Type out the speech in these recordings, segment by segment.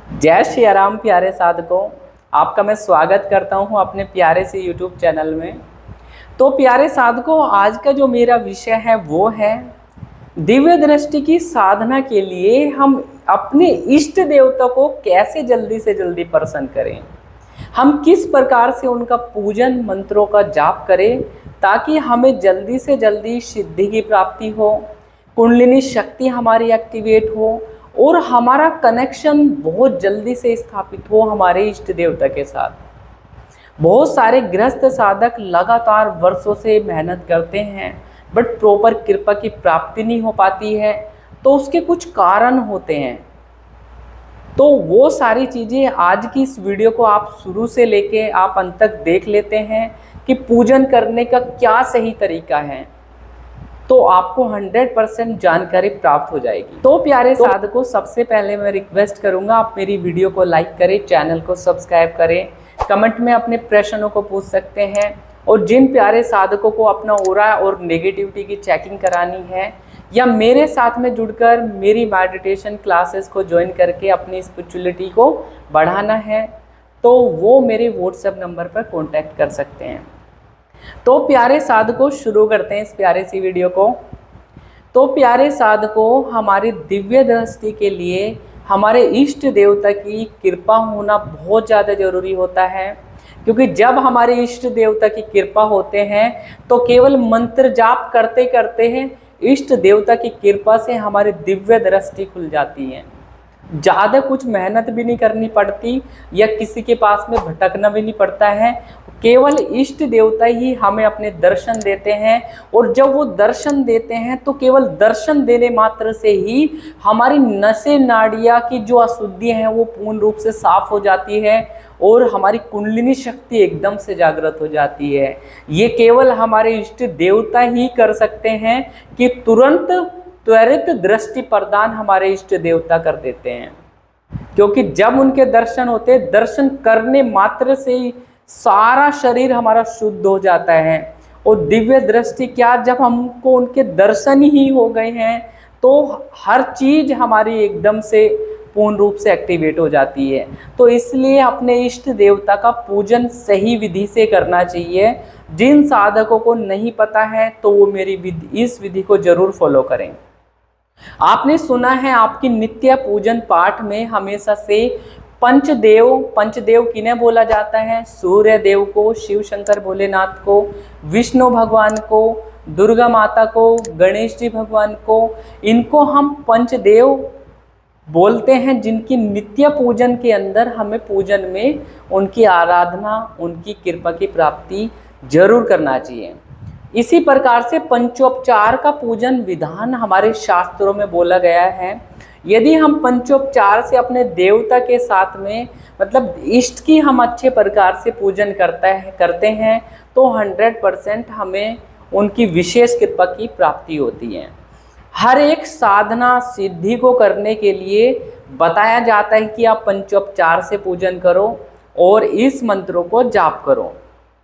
जय श्री राम प्यारे साधकों, आपका मैं स्वागत करता हूं अपने प्यारे से YouTube चैनल में। तो प्यारे साधकों, आज का जो मेरा विषय है वो है दिव्य दृष्टि की साधना के लिए हम अपने इष्ट देवता को कैसे जल्दी से जल्दी प्रसन्न करें। हम किस प्रकार से उनका पूजन मंत्रों का जाप करें ताकि हमें जल्दी से जल्दी सिद्धि की प्राप्ति हो, कुंडलिनी शक्ति हमारी एक्टिवेट हो और हमारा कनेक्शन बहुत जल्दी से स्थापित हो हमारे इष्ट देवता के साथ। बहुत सारे गृहस्थ साधक लगातार वर्षों से मेहनत करते हैं बट प्रॉपर कृपा की प्राप्ति नहीं हो पाती है, तो उसके कुछ कारण होते हैं। तो वो सारी चीज़ें आज की इस वीडियो को आप शुरू से लेके आप अंत तक देख लेते हैं कि पूजन करने का क्या सही तरीका है, तो आपको 100% जानकारी प्राप्त हो जाएगी। तो प्यारे साधकों, सबसे पहले मैं रिक्वेस्ट करूंगा आप मेरी वीडियो को लाइक करें, चैनल को सब्सक्राइब करें, कमेंट में अपने प्रश्नों को पूछ सकते हैं। और जिन प्यारे साधकों को अपना ऑरा और नेगेटिविटी की चेकिंग करानी है या मेरे साथ में जुड़कर मेरी मेडिटेशन क्लासेस को ज्वाइन करके अपनी स्पिरिचुअलिटी को बढ़ाना है, तो वो मेरे व्हाट्सएप नंबर पर कॉन्टैक्ट कर सकते हैं। तो प्यारे साधकों, शुरू करते हैं इस प्यारे सी वीडियो को। तो प्यारे साधकों, हमारी दिव्य दृष्टि के लिए हमारे इष्ट देवता की कृपा होना बहुत ज़्यादा जरूरी होता है, क्योंकि जब हमारे इष्ट देवता की कृपा होते हैं तो केवल मंत्र जाप करते करते हैं इष्ट देवता की कृपा से हमारी दिव्य दृष्टि खुल जाती है। ज़्यादा कुछ मेहनत भी नहीं करनी पड़ती या किसी के पास में भटकना भी नहीं पड़ता है, केवल इष्ट देवता ही हमें अपने दर्शन देते हैं। और जब वो दर्शन देते हैं तो केवल दर्शन देने मात्र से ही हमारी नसें नाड़ियाँ की जो अशुद्धि हैं वो पूर्ण रूप से साफ हो जाती है और हमारी कुंडलिनी शक्ति एकदम से जागृत हो जाती है। ये केवल हमारे इष्ट देवता ही कर सकते हैं कि तुरंत त्वरित दृष्टि प्रदान हमारे इष्ट देवता कर देते हैं, क्योंकि जब उनके दर्शन होते हैं, दर्शन करने मात्र से ही सारा शरीर हमारा शुद्ध हो जाता है। और दिव्य दृष्टि क्या, जब हमको उनके दर्शन ही हो गए हैं तो हर चीज हमारी एकदम से पूर्ण रूप से एक्टिवेट हो जाती है। तो इसलिए अपने इष्ट देवता का पूजन सही विधि से करना चाहिए। जिन साधकों को नहीं पता है तो वो मेरी इस विधि को जरूर फॉलो करें। आपने सुना है आपकी नित्य पूजन पाठ में हमेशा से पंचदेव किन्हें बोला जाता है? सूर्य देव को, शिव शंकर भोलेनाथ को, विष्णु भगवान को, दुर्गा माता को, गणेश जी भगवान को, इनको हम पंचदेव बोलते हैं, जिनकी नित्य पूजन के अंदर हमें पूजन में उनकी आराधना, उनकी कृपा की प्राप्ति जरूर करना चाहिए। इसी प्रकार से पंचोपचार का पूजन विधान हमारे शास्त्रों में बोला गया है। यदि हम पंचोपचार से अपने देवता के साथ में मतलब इष्ट की हम अच्छे प्रकार से पूजन करते हैं तो 100% हमें उनकी विशेष कृपा की प्राप्ति होती है। हर एक साधना सिद्धि को करने के लिए बताया जाता है कि आप पंचोपचार से पूजन करो और इस मंत्रों को जाप करो।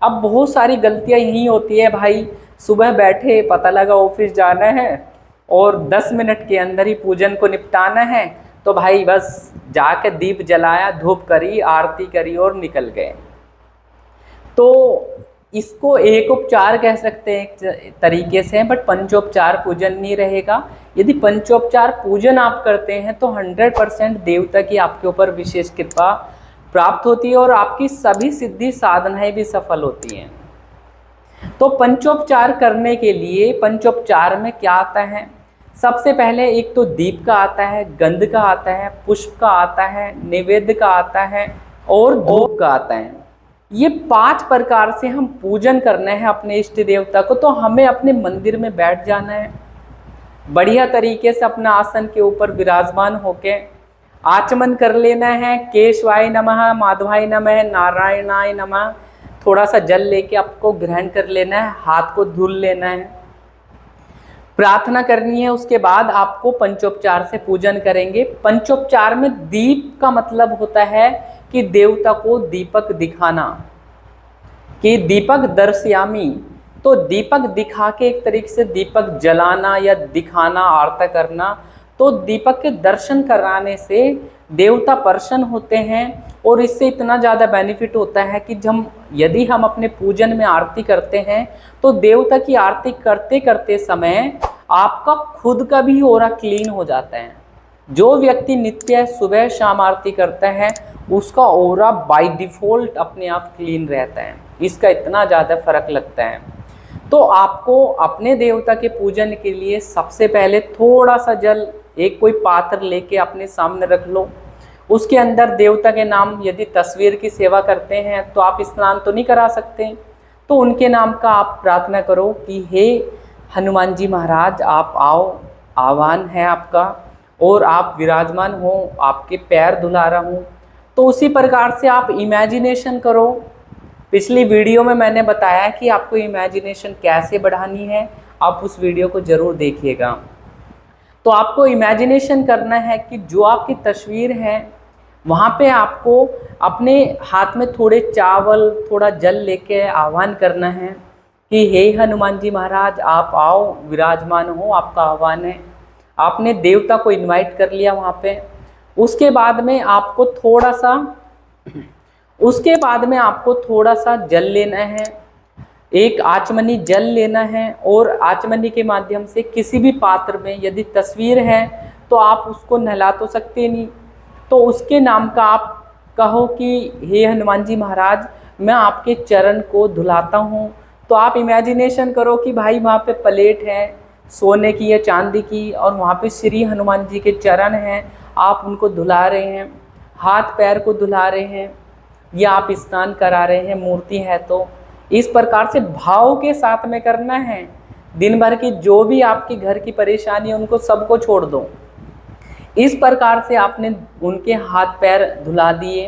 अब बहुत सारी गलतियां यही होती है भाई, सुबह बैठे, पता लगा ऑफिस जाना है और 10 मिनट के अंदर ही पूजन को निपटाना है, तो भाई बस जाके दीप जलाया, धूप करी, आरती करी और निकल गए। तो इसको एक उपचार कह सकते हैं एक तरीके से, बट पंचोपचार पूजन नहीं रहेगा। यदि पंचोपचार पूजन आप करते हैं तो 100% देवता की आपके ऊपर विशेष कृपा प्राप्त होती है और आपकी सभी सिद्धि साधनाएं भी सफल होती हैं। तो पंचोपचार करने के लिए पंचोपचार में क्या आता है? सबसे पहले एक तो दीप का आता है, गंध का आता है, पुष्प का आता है, नैवेद्य का आता है और धूप का आता है। ये 5 प्रकार से हम पूजन करना है अपने इष्ट देवता को। तो हमें अपने मंदिर में बैठ जाना है, बढ़िया तरीके से अपना आसन के ऊपर विराजमान होके आचमन कर लेना है। केशवाय नमः, माधवाय नमः, नारायणाय नमः। थोड़ा सा जल लेके आपको ग्रहण कर लेना है, हाथ को धुल लेना है, प्रार्थना करनी है। उसके बाद आपको पंचोपचार से पूजन करेंगे। पंचोपचार में दीप का मतलब होता है कि देवता को दीपक दिखाना, कि दीपक दर्शयामी। तो दीपक दिखा के एक तरीके से दीपक जलाना या दिखाना, आरती करना, तो दीपक के दर्शन कराने से देवता प्रसन्न होते हैं और इससे इतना ज़्यादा बेनिफिट होता है कि यदि हम अपने पूजन में आरती करते हैं तो देवता की आरती करते करते समय आपका खुद का भी ऑरा क्लीन हो जाता है। जो व्यक्ति नित्य सुबह शाम आरती करता है उसका ऑरा बाय डिफॉल्ट अपने आप क्लीन रहता है। इसका इतना ज़्यादा फर्क लगता है। तो आपको अपने देवता के पूजन के लिए सबसे पहले थोड़ा सा जल एक कोई पात्र लेके अपने सामने रख लो। उसके अंदर देवता के नाम, यदि तस्वीर की सेवा करते हैं तो आप स्नान तो नहीं करा सकते, तो उनके नाम का आप प्रार्थना करो कि हे हनुमान जी महाराज आप आओ, आह्वान है आपका और आप विराजमान हो, आपके पैर धुला रहा हूँ। तो उसी प्रकार से आप इमेजिनेशन करो। पिछली वीडियो में मैंने बताया कि आपको इमेजिनेशन कैसे बढ़ानी है, आप उस वीडियो को ज़रूर देखिएगा। तो आपको इमेजिनेशन करना है कि जो आपकी तस्वीर है वहाँ पे आपको अपने हाथ में थोड़े चावल थोड़ा जल लेके आह्वान करना है कि हे हनुमान जी महाराज आप आओ, विराजमान हो, आपका आह्वान है। आपने देवता को इनवाइट कर लिया वहाँ पे। उसके बाद में आपको थोड़ा सा जल लेना है, एक आचमनी जल लेना है और आचमनी के माध्यम से किसी भी पात्र में यदि तस्वीर है तो आप उसको नहला तो सकते नहीं, तो उसके नाम का आप कहो कि हे हनुमान जी महाराज मैं आपके चरण को धुलाता हूँ। तो आप इमेजिनेशन करो कि भाई वहाँ पे प्लेट है सोने की या चांदी की और वहाँ पे श्री हनुमान जी के चरण हैं, आप उनको धुला रहे हैं, हाथ पैर को धुला रहे हैं या आप स्नान करा रहे हैं, मूर्ति है तो इस प्रकार से भाव के साथ में करना है। दिन भर की जो भी आपकी घर की परेशानी है उनको सबको छोड़ दो। इस प्रकार से आपने उनके हाथ पैर धुला दिए।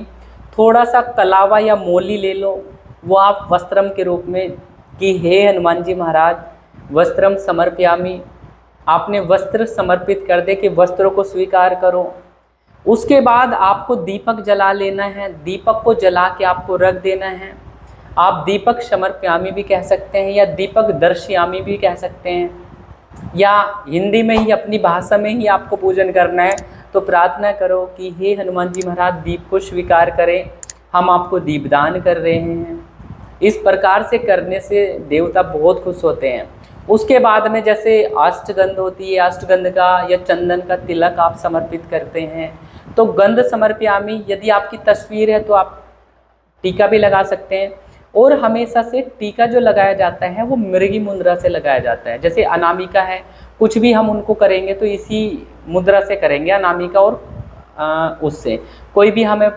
थोड़ा सा कलावा या मोली ले लो, वो आप वस्त्रम के रूप में कि हे हनुमान जी महाराज वस्त्रम समर्पयामि, आपने वस्त्र समर्पित कर दे कि वस्त्रों को स्वीकार करो। उसके बाद आपको दीपक जला लेना है, दीपक को जला के आपको रख देना है। आप दीपक समर्पयामि भी कह सकते हैं या दीपक दर्शयामि भी कह सकते हैं, या हिंदी में ही अपनी भाषा में ही आपको पूजन करना है तो प्रार्थना करो कि हे हनुमान जी महाराज दीप को स्वीकार करें, हम आपको दीपदान कर रहे हैं। इस प्रकार से करने से देवता बहुत खुश होते हैं। उसके बाद में जैसे अष्टगंध होती है, अष्टगंध का या चंदन का तिलक आप समर्पित करते हैं। तो गंध समर्पयामि, यदि आपकी तस्वीर है तो आप टीका भी लगा सकते हैं। और हमेशा से टीका जो लगाया जाता है वो मृगी मुद्रा से लगाया जाता है। जैसे अनामिका है, कुछ भी हम उनको करेंगे तो इसी मुद्रा से करेंगे, अनामिका और उससे कोई भी हमें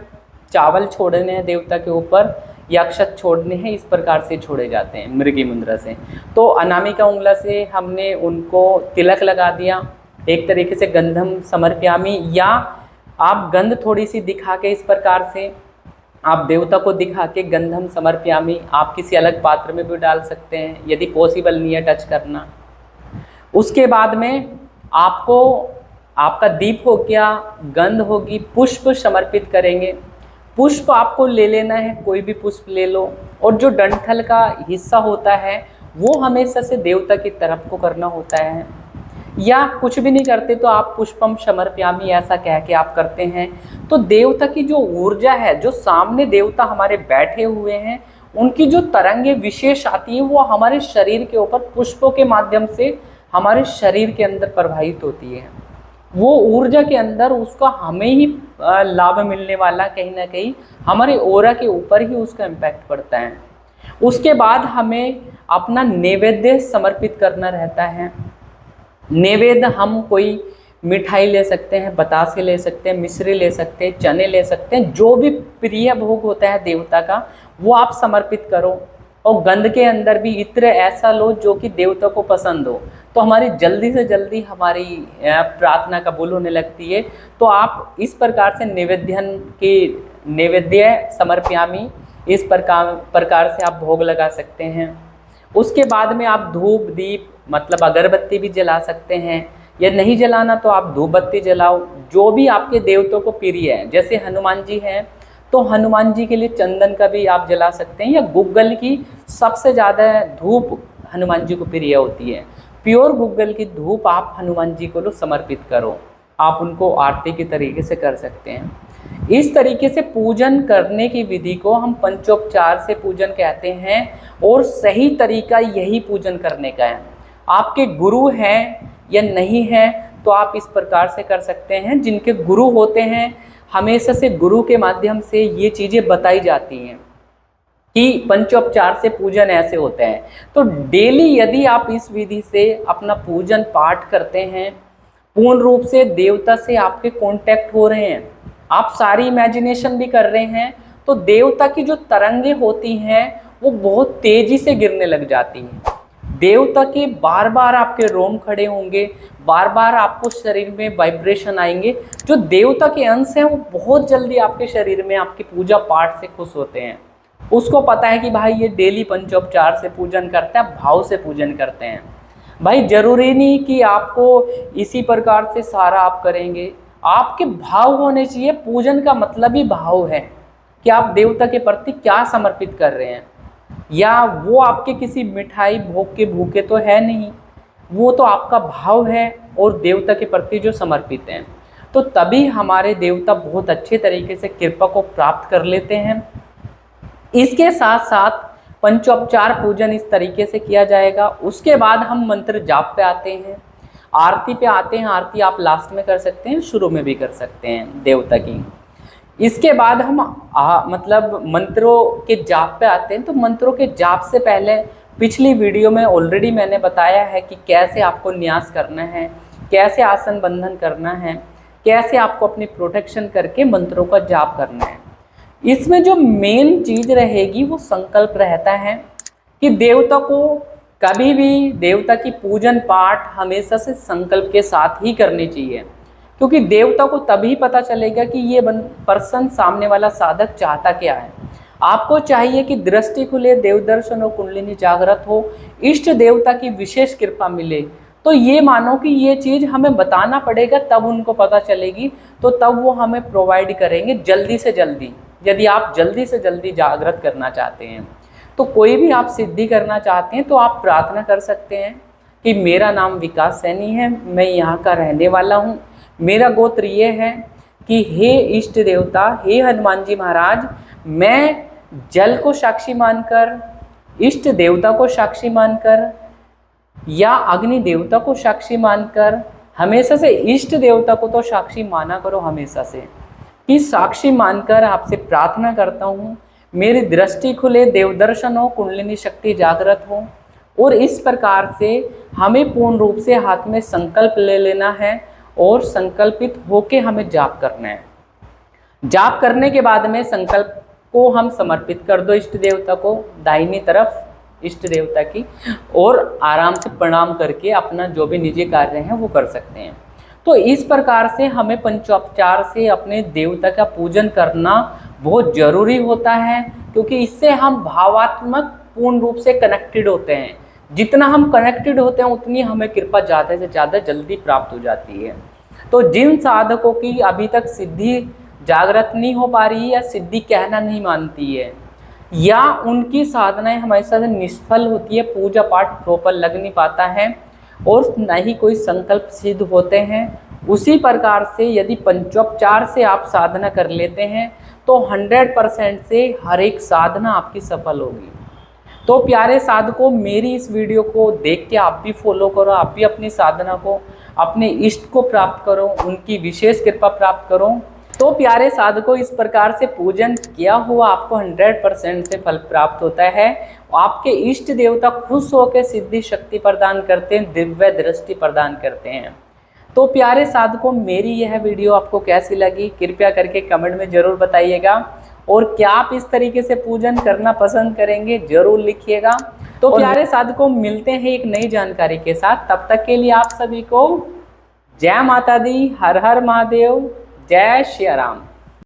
चावल छोड़ने हैं देवता के ऊपर या अक्षत छोड़ने हैं, इस प्रकार से छोड़े जाते हैं मृगी मुद्रा से। तो अनामिका उंगला से हमने उनको तिलक लगा दिया, एक तरीके से गंधम समर्पयामि, या आप गंध थोड़ी सी दिखा के इस प्रकार से आप देवता को दिखा के गंधम समर्पयामि आप किसी अलग पात्र में भी डाल सकते हैं यदि पॉसिबल नहीं है टच करना। उसके बाद में आपको आपका दीप हो गया, गंध होगी, पुष्प समर्पित करेंगे। पुष्प आपको ले लेना है, कोई भी पुष्प ले लो, और जो डंठल का हिस्सा होता है वो हमेशा से देवता की तरफ को करना होता है। या कुछ भी नहीं करते तो आप पुष्पम समर्पयामि ऐसा कह के आप करते हैं। तो देवता की जो ऊर्जा है, जो सामने देवता हमारे बैठे हुए हैं, उनकी जो तरंगे विशेष आती है वो हमारे शरीर के ऊपर पुष्पों के माध्यम से हमारे शरीर के अंदर प्रवाहित होती है। वो ऊर्जा के अंदर उसका हमें ही लाभ मिलने वाला, कहीं ना कहीं हमारे ऑरा के ऊपर ही उसका इम्पैक्ट पड़ता है। उसके बाद हमें अपना नैवेद्य समर्पित करना रहता है। नैवेद्य हम कोई मिठाई ले सकते हैं, बतासे ले सकते हैं, मिश्री ले सकते हैं, चने ले सकते हैं, जो भी प्रिय भोग होता है देवता का वो आप समर्पित करो। और गंध के अंदर भी इत्र ऐसा लो जो कि देवता को पसंद हो, तो हमारी जल्दी से जल्दी हमारी प्रार्थना कबूल होने लगती है। तो आप इस प्रकार से नैवेद्य समर्पयामि इस प्रकार से आप भोग लगा सकते हैं। उसके बाद में आप धूप दीप मतलब अगरबत्ती भी जला सकते हैं, या नहीं जलाना तो आप धूप बत्ती जलाओ, जो भी आपके देवताओं को प्रिय है। जैसे हनुमान जी हैं तो हनुमान जी के लिए चंदन का भी आप जला सकते हैं, या गूगल की सबसे ज़्यादा धूप हनुमान जी को प्रिय होती है। प्योर गूगल की धूप आप हनुमान जी को लो समर्पित करो। आप उनको आरती के तरीके से कर सकते हैं। इस तरीके से पूजन करने की विधि को हम पंचोपचार से पूजन कहते हैं और सही तरीका यही पूजन करने का है। आपके गुरु हैं या नहीं हैं तो आप इस प्रकार से कर सकते हैं। जिनके गुरु होते हैं हमेशा से गुरु के माध्यम से ये चीज़ें बताई जाती हैं कि पंचोपचार से पूजन ऐसे होते हैं। तो डेली यदि आप इस विधि से अपना पूजन पाठ करते हैं, पूर्ण रूप से देवता से आपके कांटेक्ट हो रहे हैं, आप सारी इमेजिनेशन भी कर रहे हैं, तो देवता की जो तरंगे होती हैं वो बहुत तेजी से गिरने लग जाती हैं। देवता के बार बार आपके रोम खड़े होंगे, बार बार आपको शरीर में वाइब्रेशन आएंगे। जो देवता के अंश हैं वो बहुत जल्दी आपके शरीर में आपकी पूजा पाठ से खुश होते हैं। उसको पता है कि भाई ये डेली पंचोपचार से पूजन करता है, भाव से पूजन करते हैं। भाई जरूरी नहीं कि आपको इसी प्रकार से सारा आप करेंगे, आपके भाव होने चाहिए। पूजन का मतलब ही भाव है कि आप देवता के प्रति क्या समर्पित कर रहे हैं। या वो आपके किसी मिठाई भोग के भूखे तो है नहीं, वो तो आपका भाव है और देवता के प्रति जो समर्पित हैं। तो तभी हमारे देवता बहुत अच्छे तरीके से कृपा को प्राप्त कर लेते हैं। इसके साथ साथ पंचोपचार पूजन इस तरीके से किया जाएगा। उसके बाद हम मंत्र जाप पे आते हैं, आरती पे आते हैं। आरती आप लास्ट में कर सकते हैं, शुरू में भी कर सकते हैं देवता की। इसके बाद हम मतलब मंत्रों के जाप पे आते हैं। तो मंत्रों के जाप से पहले पिछली वीडियो में ऑलरेडी मैंने बताया है कि कैसे आपको न्यास करना है, कैसे आसन बंधन करना है, कैसे आपको अपनी प्रोटेक्शन करके मंत्रों का जाप करना है। इसमें जो मेन चीज़ रहेगी वो संकल्प रहता है कि देवता को कभी भी देवता की पूजन पाठ हमेशा से संकल्प के साथ ही करनी चाहिए। क्योंकि देवता को तभी पता चलेगा कि ये पर्सन सामने वाला साधक चाहता क्या है। आपको चाहिए कि दृष्टि खुले, देव दर्शन हो, कुंडलिनी जागृत हो, इष्ट देवता की विशेष कृपा मिले। तो ये मानो कि ये चीज़ हमें बताना पड़ेगा, तब उनको पता चलेगी, तो तब वो हमें प्रोवाइड करेंगे जल्दी से जल्दी। यदि आप जल्दी से जल्दी जागृत करना चाहते हैं, तो कोई भी आप सिद्धि करना चाहते हैं, तो आप प्रार्थना कर सकते हैं कि मेरा नाम विकास सैनी है, मैं यहाँ का रहने वाला हूँ, मेरा गोत्र ये है कि हे इष्ट देवता, हे हनुमान जी महाराज, मैं जल को साक्षी मानकर, इष्ट देवता को साक्षी मानकर या अग्नि देवता को साक्षी मानकर, हमेशा से इष्ट देवता को तो साक्षी माना करो हमेशा से, कि साक्षी मानकर आपसे प्रार्थना करता हूँ, मेरी दृष्टि खुले, देवदर्शन हो, कुंडलिनी शक्ति जागृत हो। और इस प्रकार से हमें पूर्ण रूप से हाथ में संकल्प ले लेना है और संकल्पित होके हमें जाप करना है। जाप करने के बाद में संकल्प को हम समर्पित कर दो इष्ट देवता को, दाहिनी तरफ इष्ट देवता की, और आराम से प्रणाम करके अपना जो भी निजी कार्य है वो कर सकते हैं। तो इस प्रकार से हमें पंचोपचार से अपने देवता का पूजन करना बहुत जरूरी होता है, क्योंकि इससे हम भावात्मक पूर्ण रूप से कनेक्टेड होते हैं। जितना हम कनेक्टेड होते हैं उतनी हमें कृपा ज़्यादा से ज़्यादा जल्दी प्राप्त हो जाती है। तो जिन साधकों की अभी तक सिद्धि जागृत नहीं हो पा रही है या सिद्धि कहना नहीं मानती है, या उनकी साधनाएं हमेशा से निष्फल होती है, पूजा पाठ प्रॉपर लग नहीं पाता है और न ही कोई संकल्प सिद्ध होते हैं, उसी प्रकार से यदि पंचोपचार से आप साधना कर लेते हैं तो 100% से हर एक साधना आपकी सफल होगी। तो प्यारे साधकों, मेरी इस वीडियो को देख के आप भी फॉलो करो, आप भी अपनी साधना को, अपने इष्ट को प्राप्त करो, उनकी विशेष कृपा प्राप्त करो। तो प्यारे साधकों, इस प्रकार से पूजन किया हुआ आपको 100% से फल प्राप्त होता है। आपके इष्ट देवता खुश होकर सिद्धि शक्ति प्रदान करते हैं, दिव्य दृष्टि प्रदान करते हैं। तो प्यारे साधकों, मेरी यह वीडियो आपको कैसी लगी कृपया करके कमेंट में ज़रूर बताइएगा, और क्या आप इस तरीके से पूजन करना पसंद करेंगे ज़रूर लिखिएगा। तो प्यारे साधकों, मिलते हैं एक नई जानकारी के साथ, तब तक के लिए आप सभी को जय माता दी, हर हर महादेव, जय श्री राम।